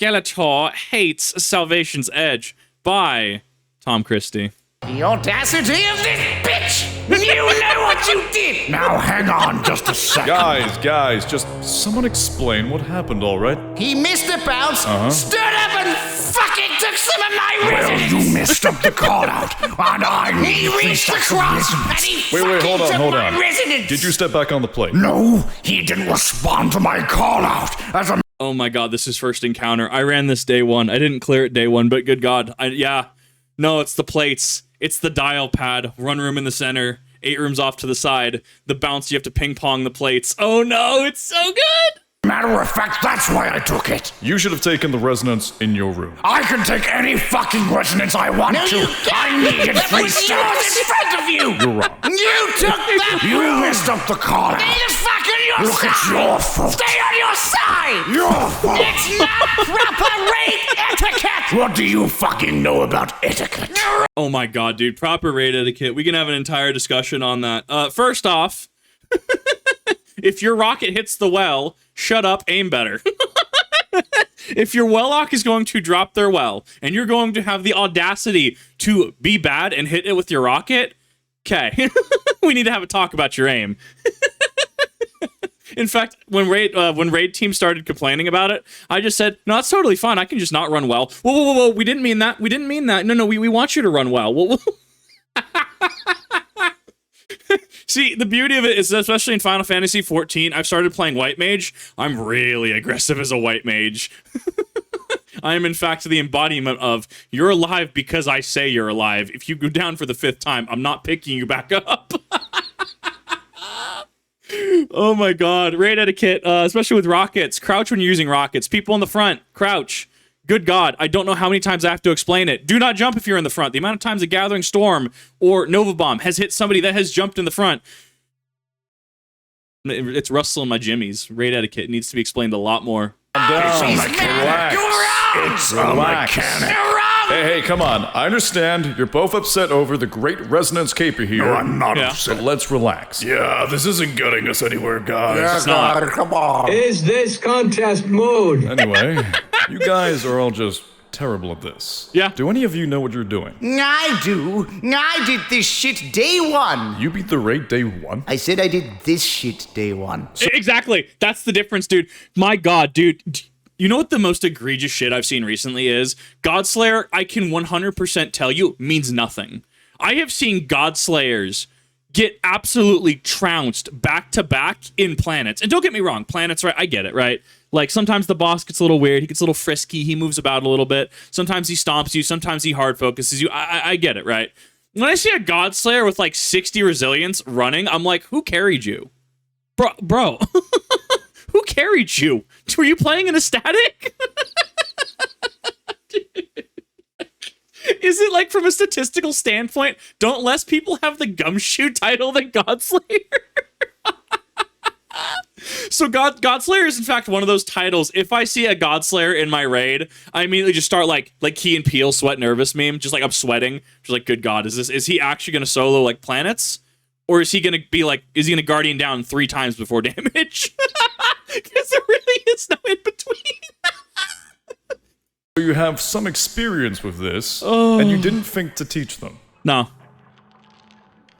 Skeletor Hates Salvation's Edge by Tom Christie. The audacity of this bitch! You know what you did! Now hang on just a second. Guys, just someone explain what happened, all right? He missed the bounce, stood up and fucking took some of my Well, resonance! you messed up the call out, and I He reached across and he Wait, fucking hold took on. my resonance! Did you step back on the plate? No, he didn't respond to my call out. As a Oh my god, this is first encounter. I ran this day one. I didn't clear it day one, but good god. No, it's the plates. It's the dial pad. 1 room in the center, 8 rooms off to the side. The bounce, you have to ping pong the plates. Oh no, it's so good! matter of fact, that's why I took it. You should have taken the resonance in your room. I can take any fucking resonance I want to. I needed 3 stars. in front of you! You're wrong. You took that You messed up the call out. Stay the fuck on your Look, side! it's your fault. Stay on your side! Your fault. It's not proper raid etiquette! What do you fucking know about etiquette? Oh my god, dude. Proper raid etiquette. We can have an entire discussion on that. First off, if your rocket hits the well, shut up, aim better. If your Wellock is going to drop their well, and you're going to have the audacity to be bad and hit it with your rocket, okay. We need to have a talk about your aim. In fact, when raid team started complaining about it, I just said, no, it's totally fine. I can just not run well. Whoa. We didn't mean that. We didn't mean that. No, we want you to run well. See, the beauty of it is, especially in Final Fantasy XIV, I've started playing White Mage. I'm really aggressive as a White Mage. I am, in fact, the embodiment of, you're alive because I say you're alive. If you go down for the 5th time, I'm not picking you back up. Oh my god. Raid etiquette, especially with rockets. Crouch when you're using rockets. People in the front, crouch. Good god, I don't know how many times I have to explain it. Do not jump if you're in the front. The amount of times a Gathering Storm or Nova Bomb has hit somebody that has jumped in the front. It's rustling my jimmies. Raid etiquette needs to be explained a lot more. It's a Relax. mechanic. It's a Relax. mechanic. Hey, come on. I understand you're both upset over the great resonance caper here. No, I'm not Yeah. upset. But let's relax. Yeah, this isn't getting us anywhere, guys. It's not. Come on. Is this contest mode? Anyway, you guys are all just terrible at this. Yeah. Do any of you know what you're doing? I do. I did this shit day 1. You beat the raid day 1? I said I did this shit day 1. Exactly. That's the difference, dude. My god, dude. You know what the most egregious shit I've seen recently is? Godslayer, I can 100% tell you, means nothing. I have seen Godslayers get absolutely trounced back-to-back in planets. And don't get me wrong, planets, right? I get it, right? Like, sometimes the boss gets a little weird, he gets a little frisky, he moves about a little bit. Sometimes he stomps you, sometimes he hard focuses you. I get it, right? When I see a Godslayer with, like, 60 resilience running, I'm like, who carried you? Bro. Who carried you? Were you playing in a static? Is it like from a statistical standpoint, don't less people have the gumshoe title than Godslayer? So Godslayer is in fact one of those titles. If I see a Godslayer in my raid, I immediately just start like Key and Peele sweat nervous meme, just like I'm sweating, just like good god, is he actually gonna solo like planets? Or is he gonna be like, is he gonna guardian down 3 times before damage? Because there really is no in between. You have some experience with this, and you didn't think to teach them. No.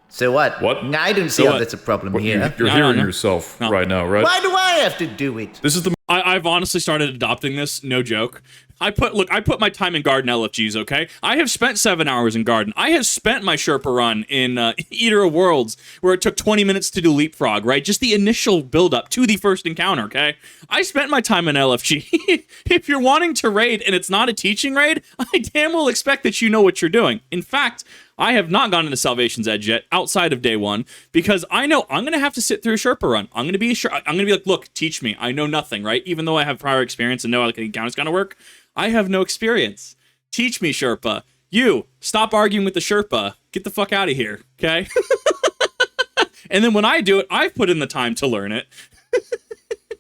So what? What? I don't see So how what? that's a problem What, here. you're No, hearing no. yourself No. right now, right? Why do I have to do it? This is the I've honestly started adopting this, no joke. I put my time in Garden LFGs, okay? I have spent 7 hours in Garden. I have spent my Sherpa run in Eater of Worlds, where it took 20 minutes to do Leapfrog, right? Just the initial build-up to the first encounter, okay? I spent my time in LFG. If you're wanting to raid and it's not a teaching raid, I damn well expect that you know what you're doing. In fact, I have not gone into Salvation's Edge yet, outside of day 1, because I know I'm gonna have to sit through a Sherpa run. I'm gonna be like, look, teach me. I know nothing, right? Even though I have prior experience and know how the encounter's gonna work, I have no experience. Teach me, Sherpa. You, stop arguing with the Sherpa. Get the fuck out of here, okay? And then when I do it, I've put in the time to learn it.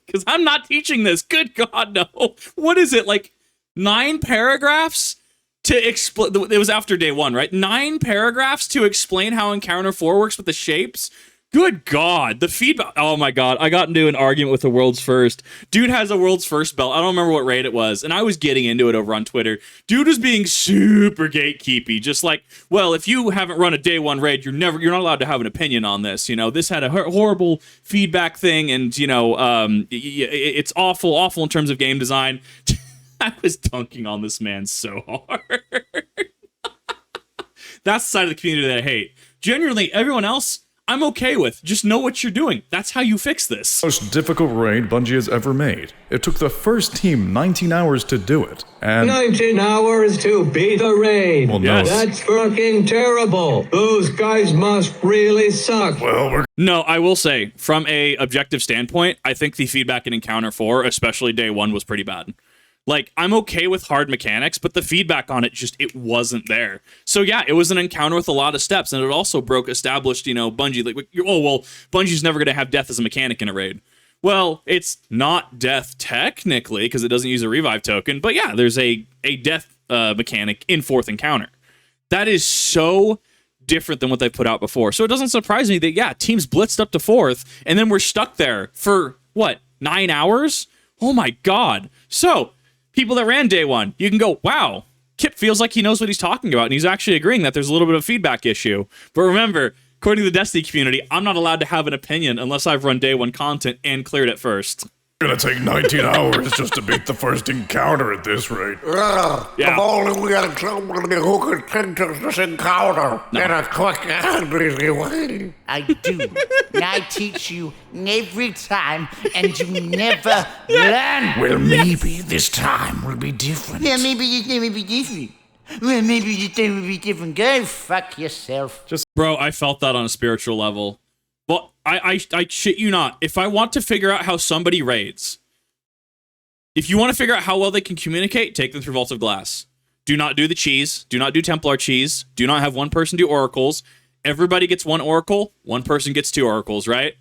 Because I'm not teaching this. Good God, no. What is it, like 9 paragraphs to explain? It was after day 1, right? 9 paragraphs to explain how Encounter 4 works with the shapes? Good God, the feedback. Oh my God, I got into an argument with the world's first. Dude has a world's first belt. I don't remember what raid it was, and I was getting into it over on Twitter. Dude was being super gatekeepy, just like, well, if you haven't run a day one raid, you're not allowed to have an opinion on this. You know, this had a horrible feedback thing, and you know, it's awful in terms of game design. I was dunking on this man so hard. That's the side of the community that I hate. Generally, everyone else, I'm okay with. Just know what you're doing. That's how you fix this. Most difficult raid Bungie has ever made. It took the first team 19 hours to do it, and 19 hours to beat a raid. well, no, Yes. That's fucking terrible. Those guys must really suck. well, we're No, I will say, from a objective standpoint, I think the feedback in Encounter 4, especially day one, was pretty bad. Like, I'm okay with hard mechanics, but the feedback on it it wasn't there. So yeah, it was an encounter with a lot of steps, and it also broke established, Bungie, like, oh, well, Bungie's never going to have death as a mechanic in a raid. Well, it's not death technically, because it doesn't use a revive token, but yeah, there's a death mechanic in 4th encounter. That is so different than what they've put out before. So it doesn't surprise me that, yeah, teams blitzed up to 4th, and then we're stuck there for, 9 hours? Oh my God. So, people that ran day one, you can go, wow, Kip feels like he knows what he's talking about, and he's actually agreeing that there's a little bit of feedback issue. But remember, according to the Destiny community, I'm not allowed to have an opinion unless I've run day one content and cleared it first. gonna take 19 hours just to beat the first encounter at this rate. Yeah. If only we had somebody who could tend to this encounter in a quick and easy way. I do. And I teach you every time, and you never learn. Well, maybe this time will be different. Yeah, maybe you never be different. Well, maybe you never be different. Go fuck yourself. Bro, I felt that on a spiritual level. Well, I shit you not. If I want to figure out how somebody raids, if you want to figure out how well they can communicate, take them through Vault of Glass. Do not do the cheese. Do not do Templar cheese. Do not have one person do oracles. Everybody gets one oracle. One person gets 2 oracles, right?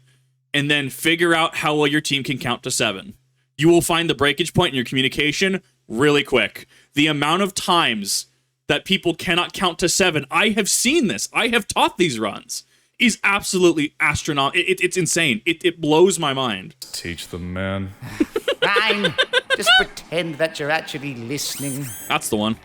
And then figure out how well your team can count to 7. You will find the breakage point in your communication really quick. The amount of times that people cannot count to 7, I have seen this. I have taught these runs. Is absolutely astronomical. It's insane. It blows my mind. Teach them, man. Fine. Just pretend that you're actually listening. That's the one.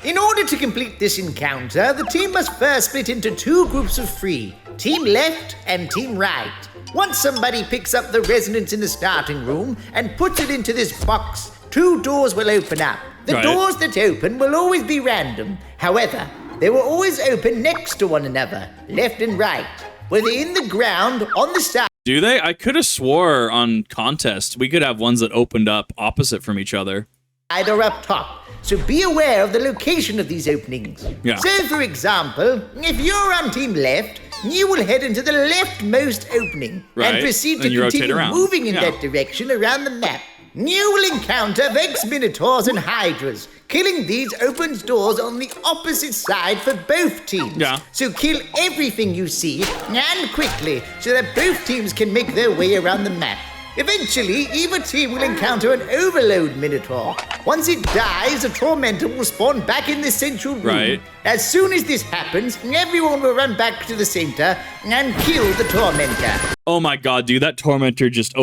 In order to complete this encounter, the team must first split into 2 groups of 3, team left and team right. Once somebody picks up the resonance in the starting room and puts it into this box, 2 doors will open up. The Right. doors that open will always be random. However, they will always open next to one another, left and right, whether in the ground, on the side, Do they? I could have swore on contest we could have ones that opened up opposite from each other. or up top. So be aware of the location of these openings. Yeah. So, for example, if you're on team left, you will head into the leftmost opening Right. and proceed to Then you rotate continue around. moving in Yeah. that direction around the map. You will encounter Vex Minotaurs and Hydras. Killing these opens doors on the opposite side for both teams. Yeah. So kill everything you see, and quickly, so that both teams can make their way around the map. Eventually, either team will encounter an Overload Minotaur. Once it dies, a Tormentor will spawn back in the central room. Right. As soon as this happens, everyone will run back to the center and kill the Tormentor. Oh my God, dude, that Tormentor just...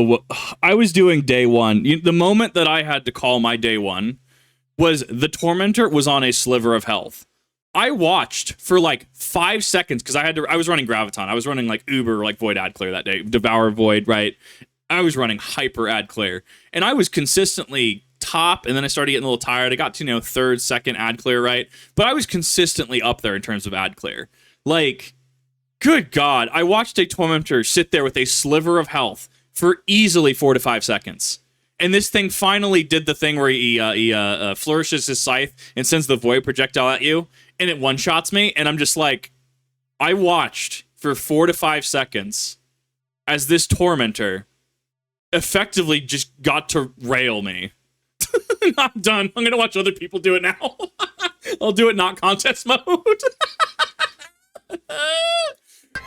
I was doing day one. The moment that I had to call my day one was the Tormentor was on a sliver of health. I watched for like 5 seconds because I was running Graviton. I was running like Uber, like Void Ad Clear that day. Devour Void, right? I was running Hyper Ad Clear. And I was consistently top, and then I started getting a little tired. I got to, 3rd, 2nd Ad Clear, right? But I was consistently up there in terms of Ad Clear. Like... Good God, I watched a Tormentor sit there with a sliver of health for easily 4 to 5 seconds. And this thing finally did the thing where he flourishes his scythe and sends the void projectile at you, and it one-shots me, and I'm just like, I watched for 4 to 5 seconds as this Tormentor effectively just got to rail me. I'm done. I'm going to watch other people do it now. I'll do it not contest mode.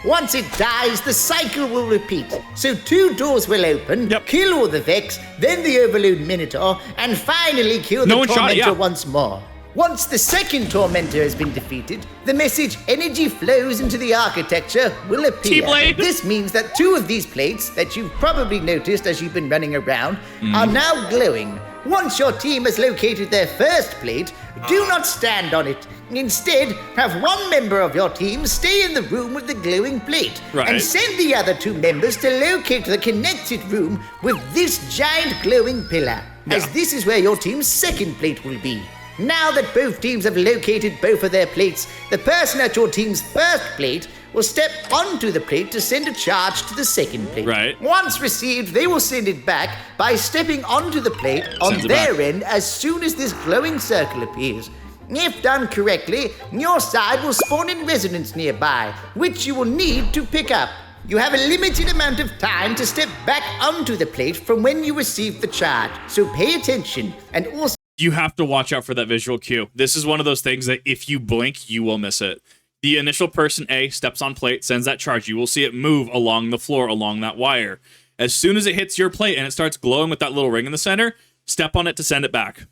Once it dies, the cycle will repeat. So 2 doors will open, Yep. kill all the Vex, then the Overload Minotaur, and finally kill No the one shot it, Tormentor yeah. once more. Once the second tormentor has been defeated, the message energy flows into the architecture will appear. T-blade. This means that 2 of these plates that you've probably noticed as you've been running around are now glowing. Once your team has located their first plate, do not stand on it. Instead, have one member of your team stay in the room with the glowing plate Right. and send the other 2 members to locate the connected room with this giant glowing pillar, as this is where your team's second plate will be. Now that both teams have located both of their plates, the person at your team's first plate will step onto the plate to send a charge to the second plate. Right. Once received, they will send it back by stepping onto the plate on Sends it their back. end as soon as this glowing circle appears. If done correctly, your side will spawn in resonance nearby, which you will need to pick up. You have a limited amount of time to step back onto the plate from when you receive the charge, so pay attention, and also You have to watch out for that visual cue. This is one of those things that if you blink, you will miss it. The initial person A steps on plate, sends that charge. You will see it move along the floor, along that wire. As soon as it hits your plate and it starts glowing with that little ring in the center, step on it to send it back.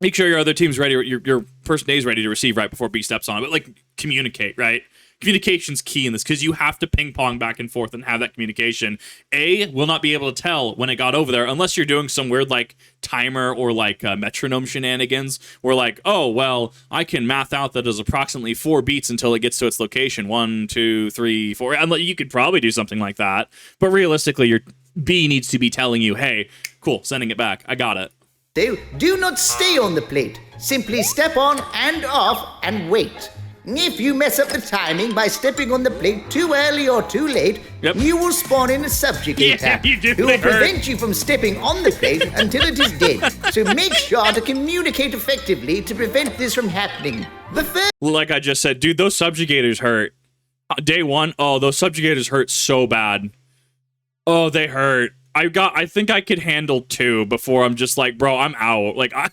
Make sure your other team's ready, your person A is ready to receive right before B steps on it. But like, communicate, right? Communication's key in this because you have to ping pong back and forth and have that communication. A will not be able to tell when it got over there unless you're doing some weird like timer or like metronome shenanigans where like, oh, well, I can math out that there's approximately 4 beats until it gets to its location. 1, 2, 3, 4. And you could probably do something like that. But realistically, your B needs to be telling you, hey, cool, sending it back. I got it. do not stay on the plate. Simply step on and off and wait. If you mess up the timing by stepping on the plate too early or too late, you will spawn in a subjugator Yeah, you did who will get hurt. prevent you from stepping on the plate until it is dead. So make sure to communicate effectively to prevent this from happening. The first Like I just said, dude, those subjugators hurt. Day 1, oh, those subjugators hurt so bad. Oh, they hurt. I think I could handle 2 before I'm just like, bro, I'm out. Like, I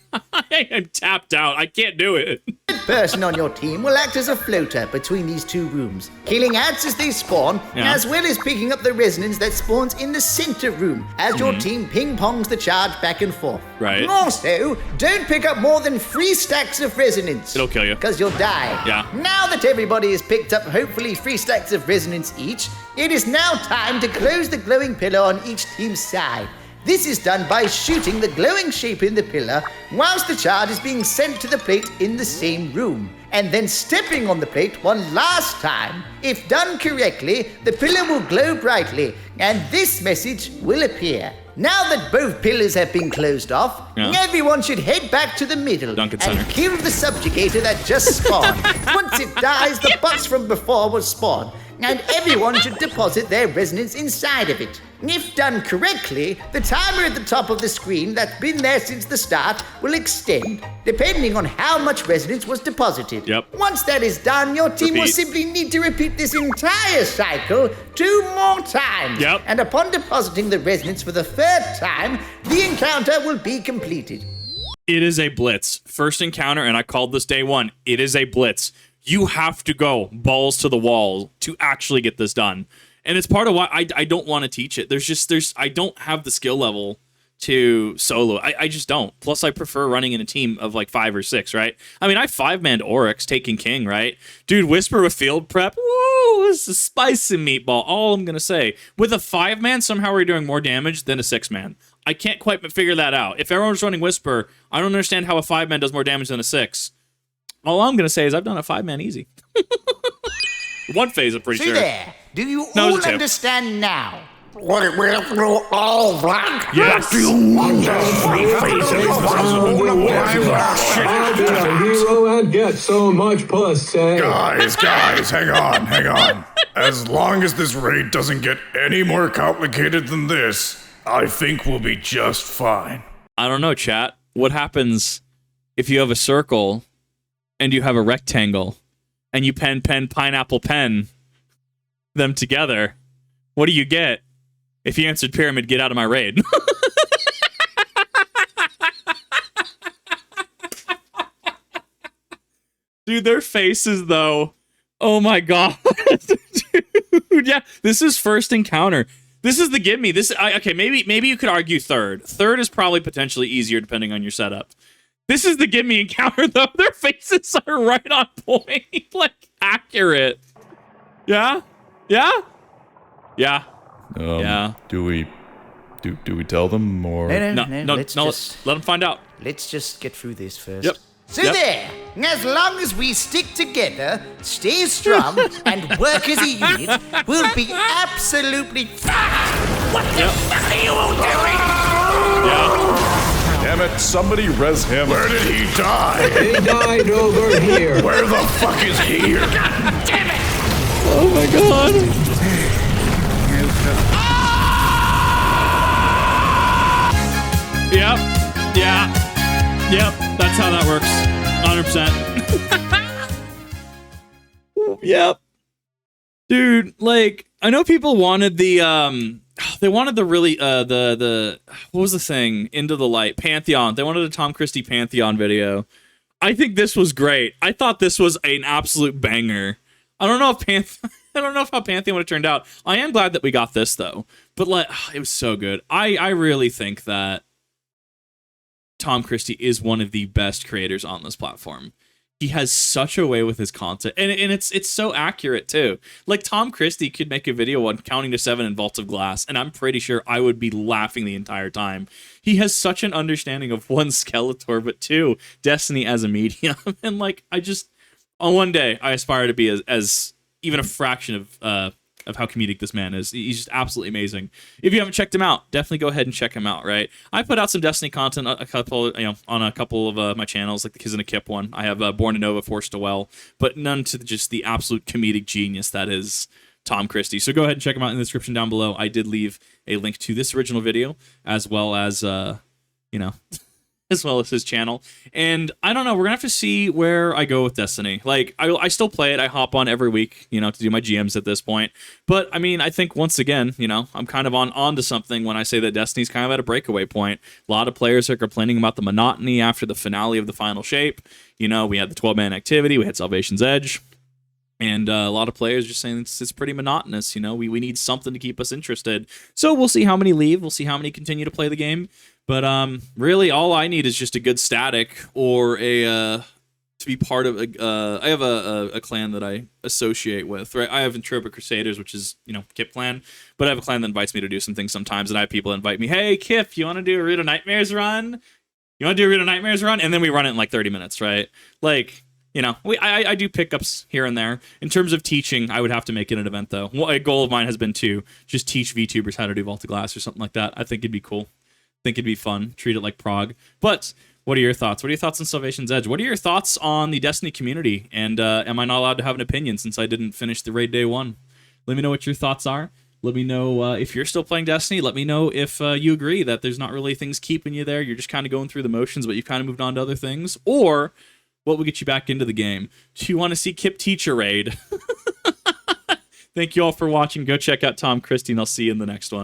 am tapped out. I can't do it. person on your team will act as a floater between these 2 rooms, killing ants as they spawn, as well as picking up the resonance that spawns in the center room as your team ping-pongs the charge back and forth. Right. Also, don't pick up more than 3 stacks of resonance. It'll kill you. Because you'll die. Yeah. Now that everybody has picked up hopefully 3 stacks of resonance each, it is now time to close the glowing pillar on each team's side. This is done by shooting the glowing shape in the pillar whilst the charge is being sent to the plate in the same room, and then stepping on the plate one last time. If done correctly, the pillar will glow brightly, and this message will appear. Now that both pillars have been closed off, everyone should head back to the middle Duncan and Center. kill the subjugator that just spawned. Once it dies, the box from before will spawn, and everyone should deposit their resonance inside of it. If done correctly, the timer at the top of the screen that's been there since the start will extend, depending on how much resonance was deposited. Yep. Once that is done, your team will Repeat. simply need to repeat this entire cycle 2 more times. Yep. And upon depositing the resonance for the 3rd time, the encounter will be completed. It is a blitz. First encounter, and I called this day 1. It is a blitz. You have to go balls to the wall to actually get this done. And it's part of why I don't want to teach it. I don't have the skill level to solo. I just don't. Plus, I prefer running in a team of like 5 or 6, right? I mean, I 5-manned Oryx taking King, right? Dude, Whisper with field prep. Woo, this is spicy meatball. All I'm going to say. With a 5-man, somehow we're doing more damage than a 6-man. I can't quite figure that out. If everyone's running Whisper, I don't understand how a 5-man does more damage than a 6. All I'm going to say is I've done a 5-man easy. 1 phase, I'm pretty See sure. there. Do you No, it all was a 2. understand now? Wait, we have to do all that? Yes. I'll be a hero and get so much pussy. Guys, hang on. As long as this raid doesn't get any more complicated than this, I think we'll be just fine. I don't know, chat. What happens if you have a circle and you have a rectangle and you pen, pineapple, pen them together? What do you get? If you answered pyramid, get out of my raid. Dude, their faces, though. Oh my god. Dude, yeah, this is first encounter. This is the gimme. Okay, maybe you could argue third. Third is probably potentially easier depending on your setup. This is the give me encounter though. Their faces are right on point, like accurate. Yeah, yeah, yeah, yeah. Do we tell them or? No, let's let them find out. let's just get through this first. Yep. So Yep. there, as long as we stick together, stay strong, and work as a unit, we'll be absolutely fine. What the fuck are you all doing? Yeah. Damn it! Somebody res him. Where did he die? He died over here. Where the fuck is here? God damn it! Oh my god. Yep. Yeah. Yep. That's how that works. 100%. Yep. Dude, like, I know people wanted the they wanted the really the what was the thing? Into the Light Pantheon. They wanted a Tom Christie Pantheon video. I think this was great. I thought this was an absolute banger. I don't know if I don't know if how Pantheon would have turned out. I am glad that we got this though. But like, it was so good. I really think that Tom Christie is one of the best creators on this platform. He has such a way with his content, and it's so accurate too. Like Tom Christie could make a video on counting to 7 in Vaults of Glass, and I'm pretty sure I would be laughing the entire time. He has such an understanding of one, Skeletor, but two, Destiny as a medium, and like on one day I aspire to be as even a fraction of how comedic this man is. He's just absolutely amazing. If you haven't checked him out, definitely go ahead and check him out, right? I put out some Destiny content on a couple of my channels, like the Kiz and a Kip one. I have Born to Nova, Forced to Well, but none to just the absolute comedic genius that is Tom Christie. So go ahead and check him out in the description down below. I did leave a link to this original video, as well as, as well as his channel. And I don't know, we're gonna have to see where I go with Destiny. Like, I still play it. I hop on every week, to do my GMs at this point. But I mean, I think once again, I'm kind of on to something when I say that Destiny's kind of at a breakaway point. A lot of players are complaining about the monotony after the finale of the final shape. We had the 12-man activity, we had Salvation's Edge. And a lot of players are saying it's pretty monotonous. We need something to keep us interested. So we'll see how many leave. We'll see how many continue to play the game. But really, all I need is just a good static or to be part of I have a clan that I associate with. Right, I have Entropic Crusaders, which is Kip clan. But I have a clan that invites me to do some things sometimes, and I have people that invite me. Hey, Kip, you want to do a Root of Nightmares run? And then we run it in like 30 minutes, right? Like. I do pickups here and there. In terms of teaching, I would have to make it an event, though. A goal of mine has been to just teach VTubers how to do Vault of Glass or something like that. I think it'd be cool. I think it'd be fun. Treat it like Prague. But what are your thoughts? What are your thoughts on Salvation's Edge? What are your thoughts on the Destiny community? And am I not allowed to have an opinion since I didn't finish the raid day 1? Let me know what your thoughts are. Let me know if you're still playing Destiny. Let me know if you agree that there's not really things keeping you there. You're just kind of going through the motions, but you've kind of moved on to other things. Or what will get you back into the game? Do you want to see Kip teach a raid? Thank you all for watching. Go check out Tom Christie, and I'll see you in the next one.